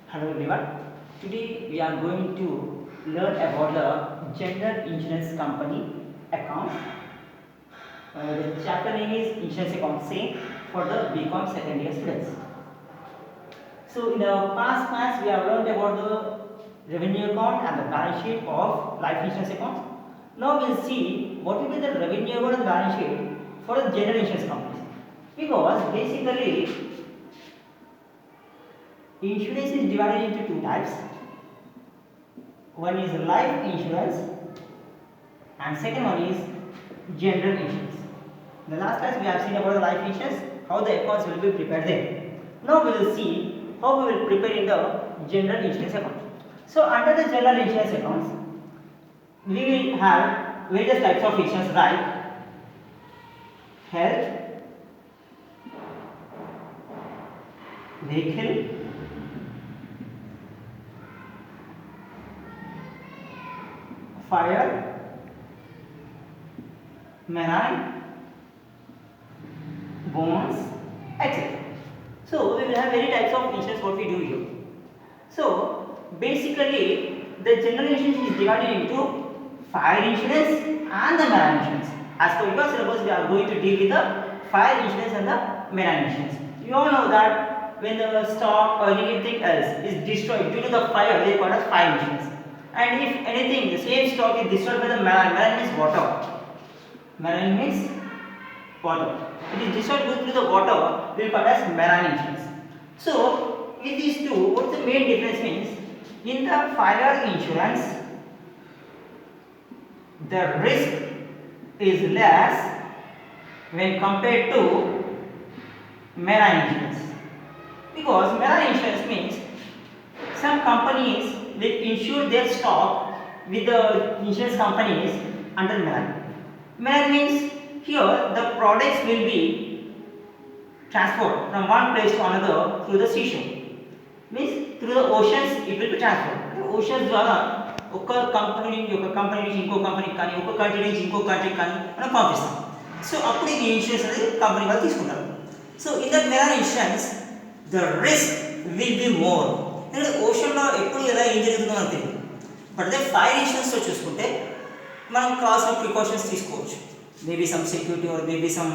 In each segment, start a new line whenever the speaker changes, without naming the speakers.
Hello everyone. Today we are going to learn about the general insurance company account. The chapter name is Insurance Account Same for the BCom second year students. So in the past class we have learned about the revenue account and the balance sheet of life insurance account. Now we will see what will be the revenue account and the balance sheet for the general insurance companies. Because basically insurance is divided into two types. One is life insurance and second one is general insurance. The last class we have seen about the life insurance, how the accounts will be prepared there. Now we will see how we will prepare in the general insurance account. So under the general insurance accounts, we will have various types of insurance like health, vehicle, fire, marine, bonds, etc. So we will have many types of insurance what we do here. So basically the general insurance is divided into fire insurance and the marine insurance. As per your syllabus we are going to deal with the fire insurance and the marine insurance. You all know that when the stock or anything else is destroyed due to the fire, they call as fire insurance. And if anything, the same stock is destroyed by the marine means water. Marine means water. It is destroyed due to the water, we will call as marine insurance. So, in these two, what the main difference means? In the fire insurance, the risk is less when compared to marine insurance. Because marine insurance means some companies will insure their stock with the insurance companies under marine. Marine means here the products will be transported from one place to another through the seashore. Means through the oceans it will be transferred. Oceans ద్వారా ఒక company నుంచి ఇంకో కంపెనీకి కానీ ఒక country నుంచి ఇంకో కంట్రీకి కానీ మనం పంపిస్తాం. సో అప్పుడు ఈ ఇన్సూరెన్స్ అనేది కంపెనీ వాళ్ళు తీసుకుంటారు. So in the marine insurance the risk will be more. ఎందుకంటే ఓషన్లో ఎప్పుడు ఎలా ఏం జరుగుతుందో మనకు తెలియదు. బట్ అదే ఫైర్ ఇన్సూరెన్స్లో చూసుకుంటే మనం కావాల్సిన ప్రికాషన్స్ తీసుకోవచ్చు. Maybe some security or maybe some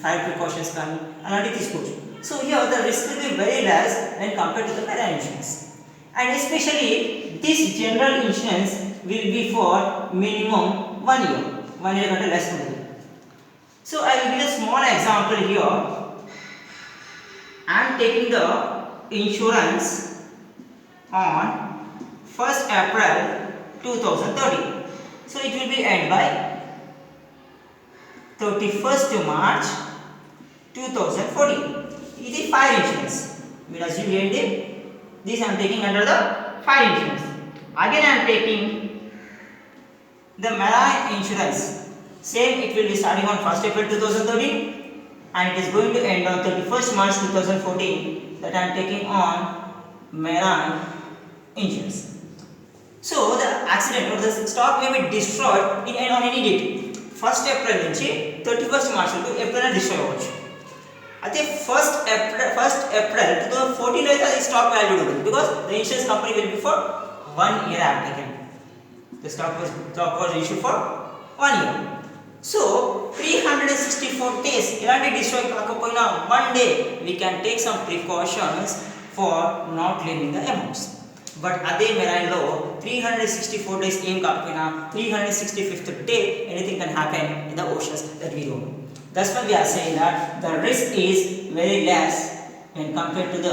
fire precautions కానీ అలాంటివి తీసుకోవచ్చు. So here the risk will be very less when compared to the marine insurance. And especially this general insurance will be for minimum 1 year. 1 year కంటే less ఉంటుంది. So I will give a small example here. I am taking the insurance on 1st April 2030. So it will be end by 31st March 2014. It is fire insurance. We assume end it. This I am taking under the fire insurance. Again I am taking the marine insurance. Same, it will be starting on 1st April 2013 and it is going to end on 31st March 2014. That I am taking on marine insurance. So the accident or the stock may be destroyed on any date. 1st April నుంచి 31st March వరకు ఎప్పుడైనా destroy అవ్వచ్చు. అయితే first April 2014 అయితే అది stock value ఉంటుంది. Because the insurance company will be for 1 year applicant. The stock was issue for 1 year. So 364 days ఇలాంటి destroy కాకపోయినా 1 day we can take some precautions for not leaving the amounts. But అదే మెరైన్లో 364 days ఏం కాకపోయినా 365th day anything can happen in the oceans that we don't. That's why we are saying that the risk is very less when compared to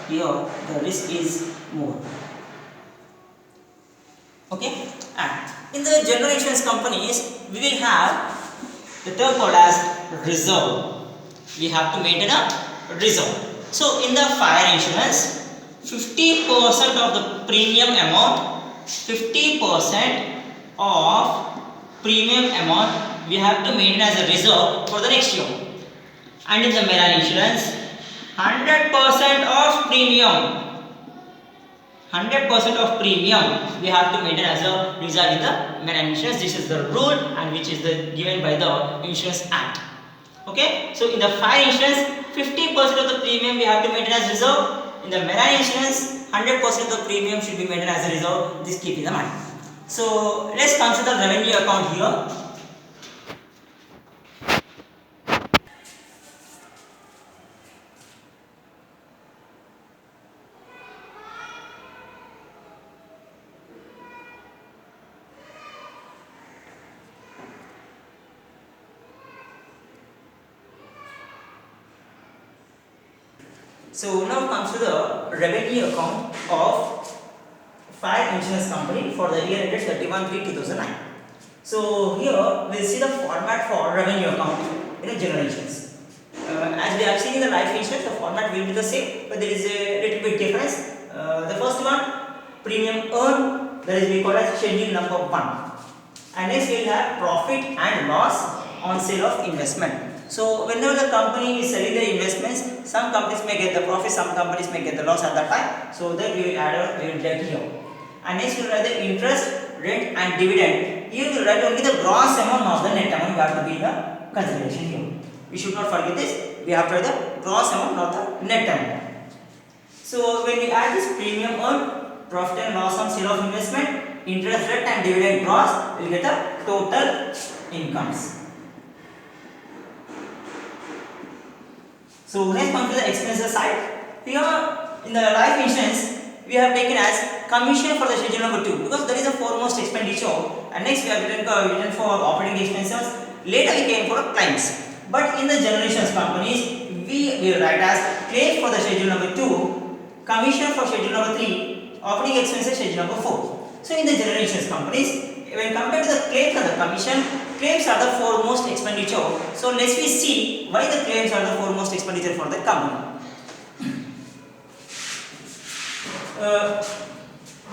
here the risk is more. Okay, and in the general insurance companies we will have the term called as reserve. We have to maintain a reserve. So in the fire insurance 50% of the premium amount, 50% of premium amount we have to maintain as a reserve for the next year. And in the marine insurance 100% of premium, 100% of premium we have to maintain as a reserve in the marine insurance. This is the rule and which is given by the Insurance Act. Okay, so in the fire insurance 50% of the premium we have to maintain as reserve in the marine insurance, 100% of the premium should be maintained as a reserve. This keep in the mind. So let's consider the revenue account here. So now comes to the revenue account of fire insurance company for the year ended 31/3/2009. So here we'll see the format for revenue account in a general insurance. As we have seen in the life insurance, the format will be the same, but there is a little bit difference. The first one, premium earned, that is we call as schedule number 1. And next we will have profit and loss on sale of investment. So whenever the company is selling their investments, some companies may get the profit, some companies may get the loss at that time. So that we will add, we will write here. And next we will write the interest, rent and dividend. Here we will write only the gross amount, not the net amount. We have to be in the consideration here. We should not forget this. We have to write the gross amount, not the net amount. So when we add this premium earned, profit and loss on sale of investment, interest rate and dividend gross, we will get the total incomes. So next come to the expenses side. Here in the life insurance, we have taken as commission for the schedule number 2 because that is the foremost expenditure. And next we have written for operating expenses. Later we came for claims. But in the general insurance companies, we will write as claims for the schedule number 2, commission for schedule number 3, operating expenses schedule number 4. So in the general insurance companies, when compared to the claims and the commission, claims are the foremost expenditure. So let's we see why the claims are the foremost expenditure for the company.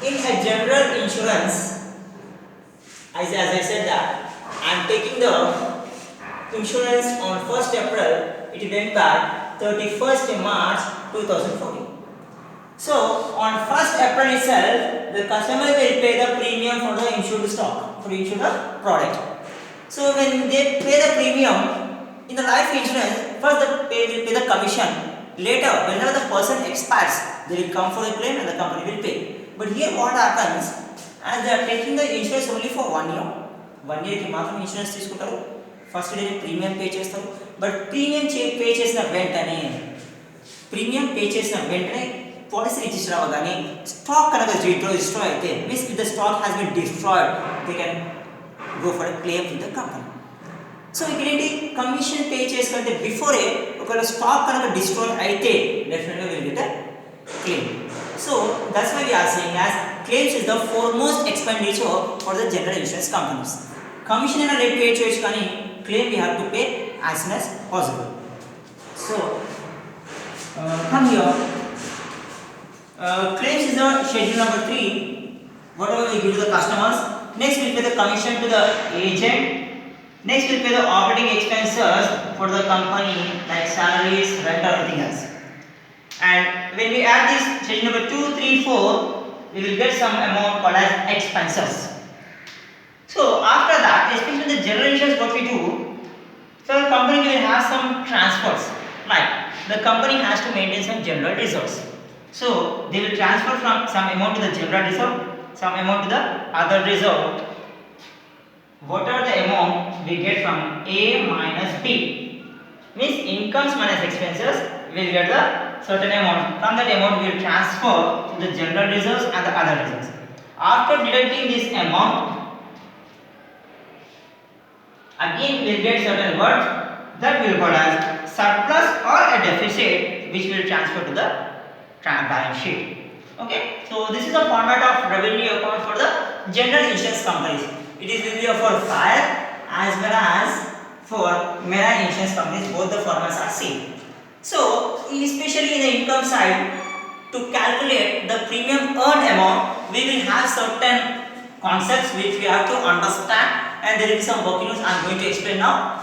In a general insurance, as I said that I am taking the insurance on 1st April, it went back 31st March 2014. So on 1st April itself, the customer will pay the premium for the insured stock, for insured product. So when they pay the premium in the life insurance, first they will pay the commission. Later, whenever the person expires, they will come for the claim and the company will pay. But here what happens, as they are taking the insurance only for 1 year, 1 year ki maatam insurance తీసుకుంటారు. First day premium pay చేస్తారు. But premium pay చేసిన వెంటనే policy register avagane stock kanaga destroy aithe means if the stock has been destroyed, they can go for a claim with the company. So ikkadenti commission pay cheskante before okala stock kanaga destroy aithe definitely will get a claim. So that's why we are saying as claims is the foremost expenditure for the general insurance companies. Commission and rate pay cheyochu kani claim we have to pay as soon as possible. So come here. Claims is the schedule number 3. Whatever we give to the customers. Next we pay the commission to the agent. Next we pay the operating expenses for the company like salaries, rent, or anything else. And when we add this schedule number 2, 3, 4, we will get some amount called as expenses. So after that, especially the general insurance, what we do, so the company will have some transfers. Like the company has to maintain some general reserves. So they will transfer from some amount to the general reserve, some amount to the other reserve. What are the amount we get from A minus B? Means incomes minus expenses, we will get the certain amount. From that amount we will transfer to the general reserves and the other reserves. After deducting this amount, again we will get certain words that will call as surplus or a deficit, which will transfer to the balance sheet. Okay, so this is the format of revenue account for the general insurance companies. It is will be for fire as well as for marine insurance companies. Both the formats are same. So especially in the income side, to calculate the premium earned amount, we will have certain concepts which we have to understand, and there will be some working notes I am going to explain now.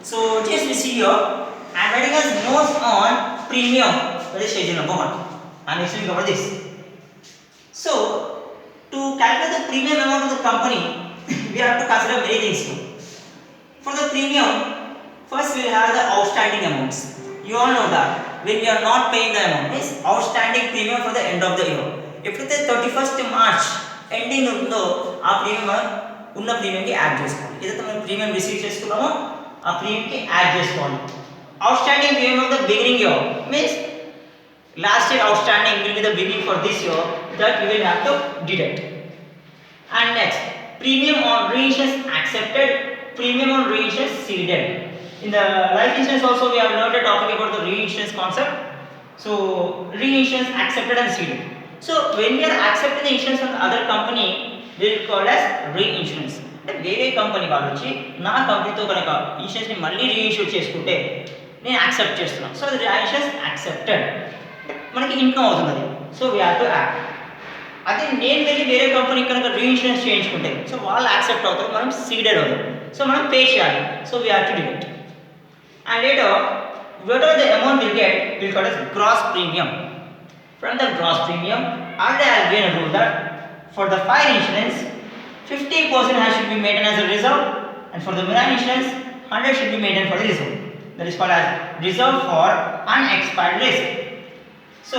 So just we see here, I am writing as notes on premium, that is schedule number 1. I am actually cover this. So to calculate the premium amount of the company, we have to consider many things too. For the premium, first we will have the outstanding amounts. You all know that when we are not paying the amount, means outstanding premium for the end of the year. ఎప్పుడైతే 31st March ending ఉందో ఆ premium మనం ఉన్న ప్రీమియంకి add చేసుకోవాలి. ఏదైతే మనం premium receive చేసుకున్నామో ఆ ప్రీమియంకి యాడ్ చేసుకోవాలి. Outstanding premium of the beginning year means last year outstanding will be the beginning for this year, that we will have to deduct. And next, premium on reinsurance accepted, premium on reinsurance ceded. In the life insurance also we have learned a topic about the reinsurance concept. So reinsurance accepted and ceded. So when we are accepting the insurance from the other company, they will call as reinsurance. అంటే వేరే company వాళ్ళు వచ్చి నా కంపెనీతో కనుక insurance ని మళ్ళీ రీఇన్ష్యూర్ చేసుకుంటే నేను యాక్సెప్ట్ చేస్తున్నాను. సో అది ఇన్సూరెన్స్ యాక్సెప్టెడ్, మనకి ఇన్కమ్ అవుతుంది అది. So we have to add. అదే నేను వెళ్ళి వేరే కంపెనీ కనుక రీఇన్సూరెన్స్ చేయించుకుంటే సో వాళ్ళు యాక్సెప్ట్ అవుతారు, మనం సీడెడ్ అవుతాం. సో మనం పే చేయాలి. So we have to deduct. And later, whatever the amount we'll get, we'll call as gross premium. From the gross premium, and I have given a rule that for the fire insurance, 50% should be maintained as a reserve, and for the marine insurance, 100 should be maintained for the reserve. That is called as reserve for unexpired risk. So,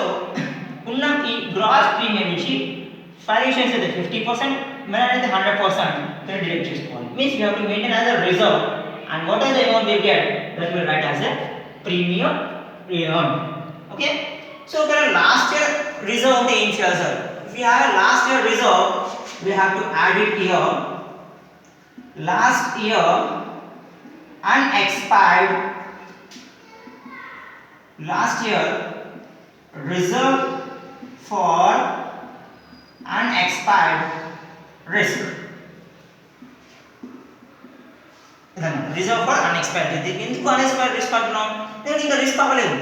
unna ee gross premium ichi fire insurance is 50%, marine is 100%. Then deduct chesukovali. Means we have to maintain as a reserve. And what is the amount we get, that we will write as a premium earned. Okay, so ఇక్కడ last year reserve అంటే ఏం చేయాలి sir? If we have a last year reserve, we have to add it here. Last year unexpired, last year reserve for unexpired risk. Reserve for unexpired. ఎందుకు unexpired risk అంటున్నాం? దీనికి ఇంకా risk అవ్వలేదు.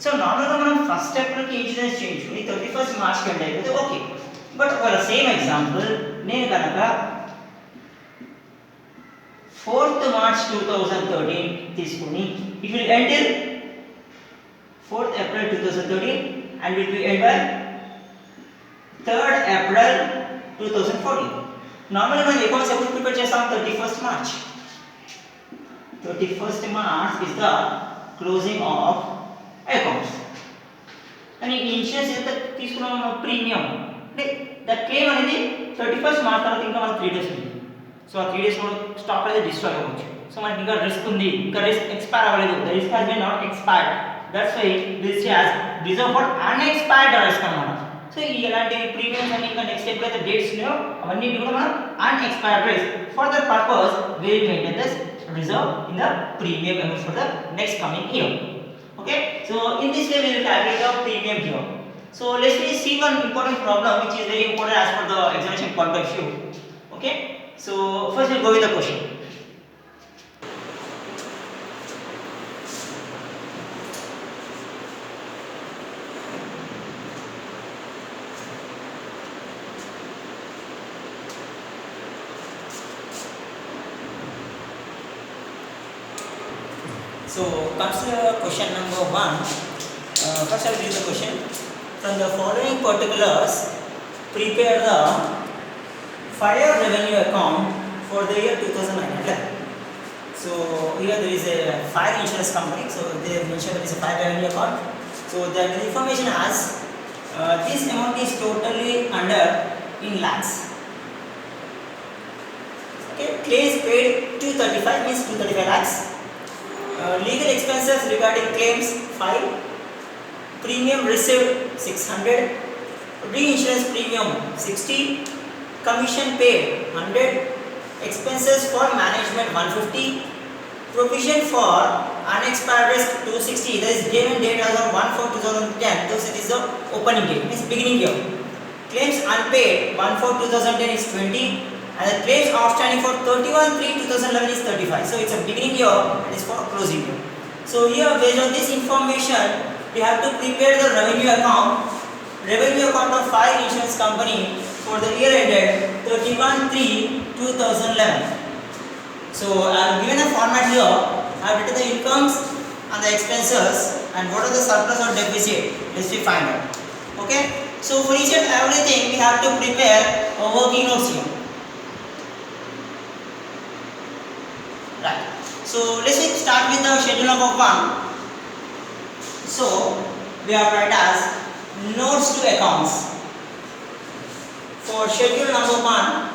So నార్మల్గా మనం ఫస్ట్ ఏప్రిల్కి ఇన్సూరెన్స్ చేయించుకుని 31st మార్చ్కి end అయిపోతే okay. But ఒకవేళ సేమ్ ఎగ్జాంపుల్ నేను కనుక 4th March 2013 తీసుకుని it will end till 4th April 2013 and will be end by 3rd April 2014. నార్మల్గా మనం అకౌంట్స్ ఎప్పుడు ప్రిపేర్ చేస్తాం? 31st March. 31st March is the closing of accounts. And insurance ఎంత తీసుకున్నాం ప్రీమియం అంటే ద క్లెయిమ్ అనేది 31st March తర్వాత ఇంకా మనకు 3 days ఉంది. సో ఆ 3 days లో స్టాక్ అనేది డిస్ట్రాయ్ అవ్వచ్చు. సో మనకి ఇంకా రిస్క్ ఉంది, ఇంకా రిస్క్ ఎక్స్పైర్ అవ్వలేదు. The risk has been not expired. That's why this as reserve for unexpired risk అన్నమాట. సో ఇలాంటి ప్రీమియమ్స్ అన్ని ఇంకా నెక్స్ట్ ఎప్పుడైతే డేట్స్ ఉన్నాయో అవన్నీ కూడా మనం unexpired risk. For that purpose we will maintain this reserve in the premium amount for the next coming year. Okay, so in this way we will calculate the premium here. So let's see one important problem which is very important as per the examination point of view. Okay, so first we'll go with the question. So consider question number 1. First I will read the question. From the following particulars, prepare the fire revenue account for the year 2009. So here there is a fire insurance company. So they have mentioned there is a fire revenue account. So the information as this amount is totally under in lakhs. Okay, claims paid 235 means 235 lakhs. Legal expenses regarding claims 5, premium received 600, reinsurance premium 60, commission paid 100, expenses for management 150, provision for unexpired risk 260. That is given date as of 1/4/2010. Thus it is the opening date, means beginning year. Claims unpaid 1/4/2010 is 20. And the claims outstanding for 31/3/2011 is 35. So it's a beginning year and it's for closing year. So here based on this information we have to prepare the revenue account of fire insurance company for the year ended 31/3/2011. So I have given a format here. I have written the incomes and the expenses and what are the surplus or deficit. Let's find out. Okay. So for each and everything we have to prepare a working notes here. Right. So let's start with the schedule number 1. So we have write as notes to accounts. For schedule number 1,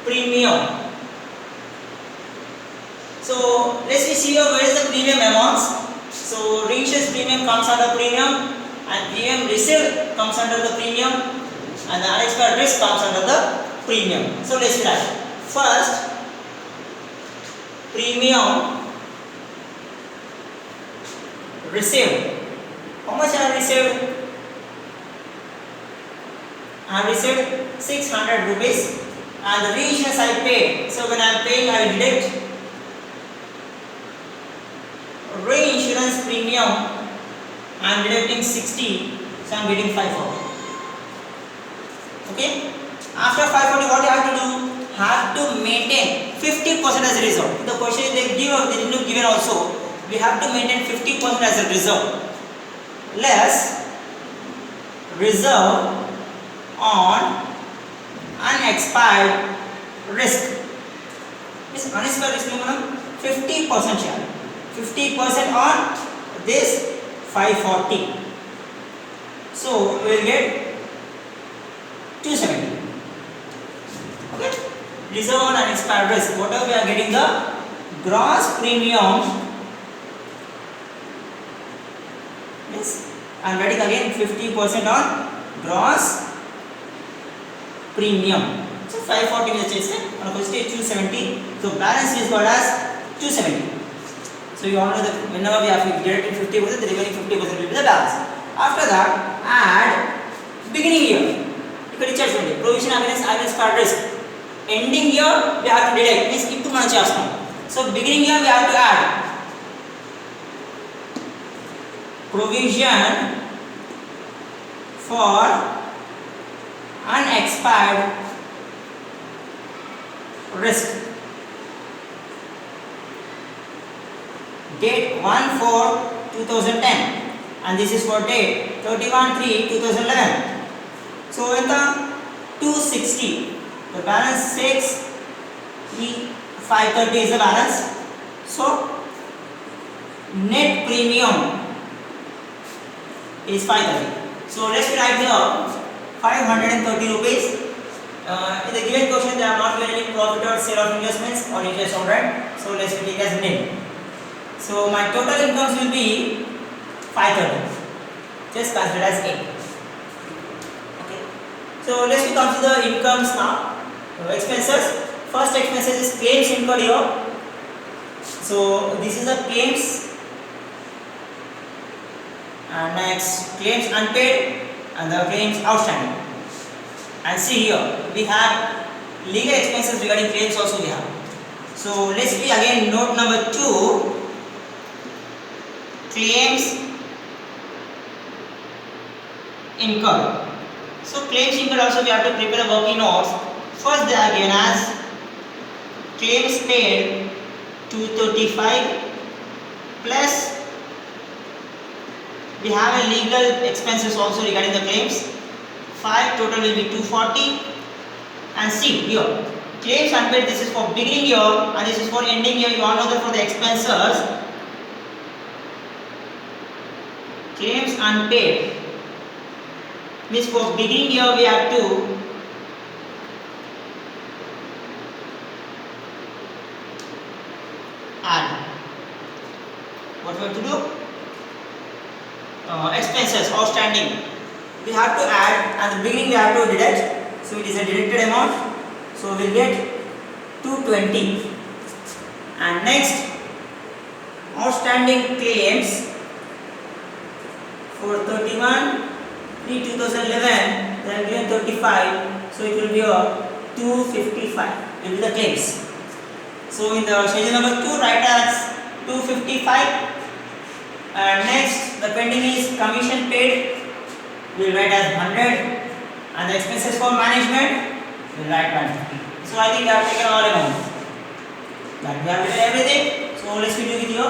premium. So let's see here where is the premium amounts. So reinsurance premium comes under premium, and premium received comes under the premium, and the unexpired risk comes under the premium. So let's write first premium received. How much I have received? I have received 600 rupees, and the reinsurance I paid. So when I am paying, I will deduct reinsurance premium. I am deducting 60, so I am getting 540. Okay. After 540, what you have to do? Have to maintain 50% as a reserve. The question they did not given also. We have to maintain 50% as a reserve. Less reserve on unexpired risk. This unexpired risk means 50% share. 50% on this 540. So we will get 270. Okay. Reserve on unexpired risk. Whatever we are getting the gross premium. Yes. I am writing again 50% on gross premium. So 540 means on a stage 270. So balance is called as 270. So you all know that whenever we are getting 50%, the remaining 50% will be the balance. After that, add beginning year. Provision against unexpired risk. Ending year we have to deduct. Means into mana chestam. So beginning year we have to add provision for unexpired risk. Date 1/4/2010, and this is for date 31/3/2011. So in the 260, the balance 6, 530 is the balance. So net premium is 530. So let's write here 530 rupees. In the given question, they are not given any profit or sale of investments or interest on rent. So let's take as nil. So my total incomes will be 530. Just consider as A. Okay. So let's consider incomes now. Expenses. First expenses is claims incurred here. So this is the claims. And next claims unpaid and the claims outstanding. And see here we have legal expenses regarding claims also we have. So let's see again note number 2. Claims incurred. So claims incurred also we have to prepare a working notes. First they are given as claims paid 235 plus we have a legal expenses also regarding the claims. 5 total will be 240. And see here claims unpaid, this is for beginning year and this is for ending year. You all know that for the expenses claims unpaid means for beginning year we have to add. What we have to do? Expenses outstanding we have to add, and the beginning we have to deduct. So it is a deducted amount. So we will get 220. And next outstanding claims for 31/3/2011 they are given 35, so it will be 255 will be the claims. So in the schedule number 2 write as 255. And next the pending is commission paid, we will write as 100, and the expenses for management we will write 150. So I think I have taken all amount. That we have written everything. So let's do it here.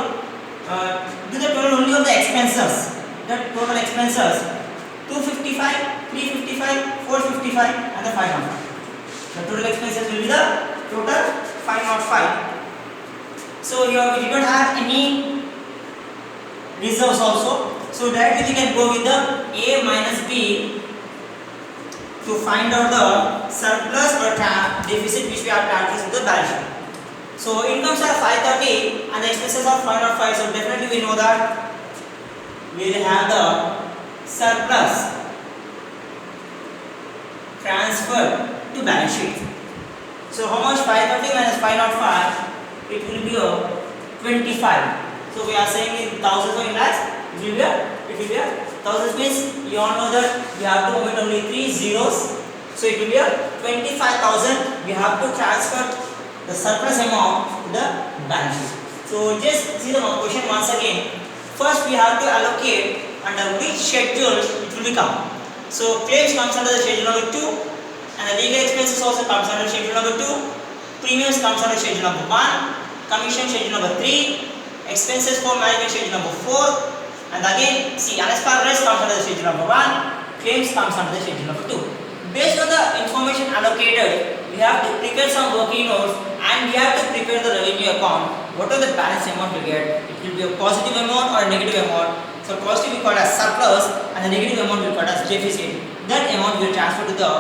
Do the total only of the expenses. The total expenses 255, 355, 455 and the 505. The total expenses will be the total 505. So here we did not have any reserves also. So directly we can go with the A minus B to find out the surplus or deficit which we have transferred to the balance sheet. So incomes are 530 and the expenses are 505. So definitely we know that we will have the surplus transferred to balance sheet. So how much? 530 minus 505, it will be a 25. So we are saying in thousands or in lakhs, it will be a thousands means you all know that we have to omit only 3 zeros. So it will be a 25,000. We have to transfer the surplus amount to the balance sheet. So just see the question once again. First we have to allocate under which schedule it will become. So claims comes under the schedule number 2. And the legal expenses also comes under schedule number 2, premiums comes under schedule number 1, commission schedule number 3, expenses for management schedule number 4, and again see unexpired rest comes under the schedule number 1, claims comes under the schedule number 2. Based on the information allocated, we have to prepare some working notes and we have to prepare the revenue account. What are the balance amount we get? It will be a positive amount or a negative amount. So positive we call as surplus and the negative amount we call as deficit. That amount will transfer to the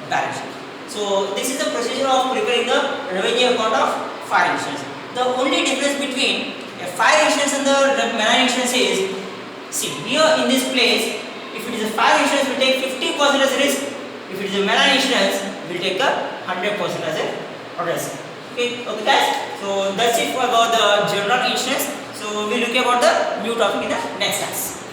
balance sheet. So this is the procedure of preparing the revenue account of fire insurance. The only difference between a fire insurance and the marine insurance is, see here in this place, if it is a fire insurance we take 50% as a risk, if it is a marine insurance we will take a 100% as a risk. Okay guys, so that's it for about the general insurance. So we will look about the new topic in the next class.